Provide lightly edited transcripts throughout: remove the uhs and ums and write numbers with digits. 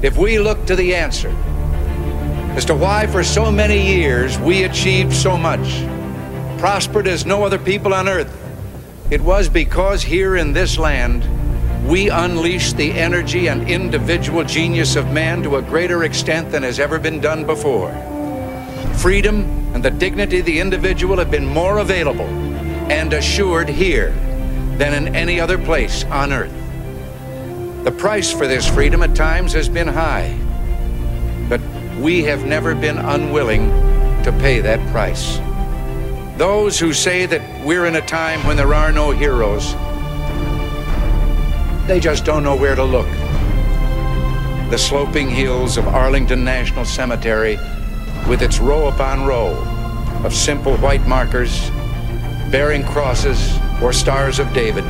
if we look to the answer as to why for so many years we achieved so much, prospered as no other people on earth, it was because here in this land we unleashed the energy and individual genius of man to a greater extent than has ever been done before. Freedom and the dignity of the individual have been more available and assured here than in any other place on earth. The price for this freedom at times has been high, but we have never been unwilling to pay that price. Those who say that we're in a time when there are no heroes, they just don't know where to look. The sloping hills of Arlington National Cemetery, with its row upon row of simple white markers bearing crosses or stars of David,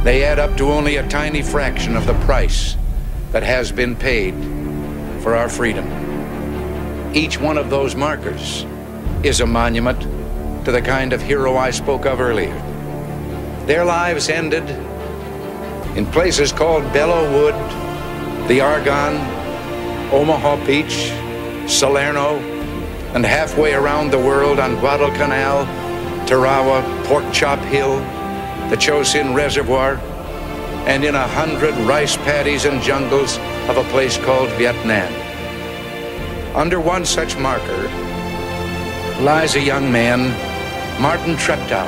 they add up to only a tiny fraction of the price that has been paid for our freedom. Each one of those markers is a monument to the kind of hero I spoke of earlier. Their lives ended in places called Belleau Wood, the Argonne, Omaha Beach, Salerno, and halfway around the world on Guadalcanal, Tarawa, Pork Chop Hill, the Chosin Reservoir, and in 100 rice paddies and jungles of a place called Vietnam. Under one such marker lies a young man, Martin Treptow,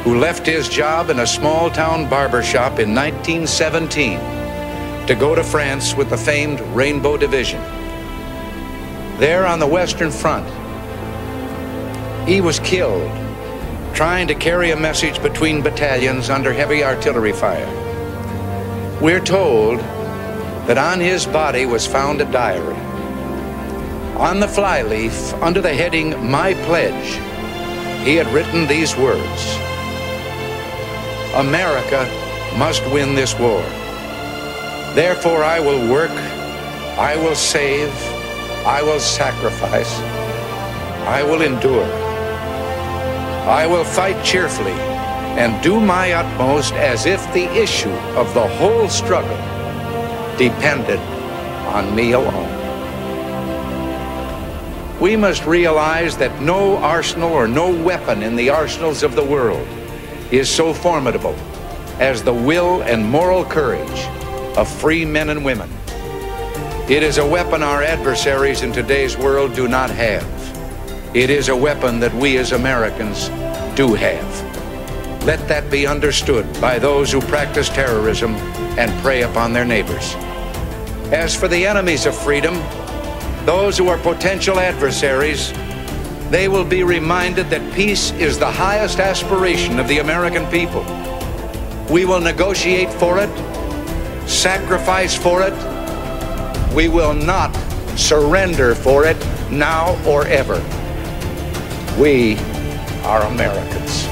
who left his job in a small-town barber shop in 1917 to go to France with the famed Rainbow Division. There on the Western Front, he was killed trying to carry a message between battalions under heavy artillery fire. We're told that on his body was found a diary. On the flyleaf, under the heading, "My Pledge," he had written these words: "America must win this war. Therefore I will work, I will save, I will sacrifice, I will endure. I will fight cheerfully and do my utmost as if the issue of the whole struggle depended on me alone." We must realize that no arsenal or no weapon in the arsenals of the world is so formidable as the will and moral courage of free men and women. It is a weapon our adversaries in today's world do not have. It is a weapon that we as Americans do have. Let that be understood by those who practice terrorism and prey upon their neighbors. As for the enemies of freedom, those who are potential adversaries, they will be reminded that peace is the highest aspiration of the American people. We will negotiate for it, sacrifice for it. We will not surrender for it now or ever. We are Americans.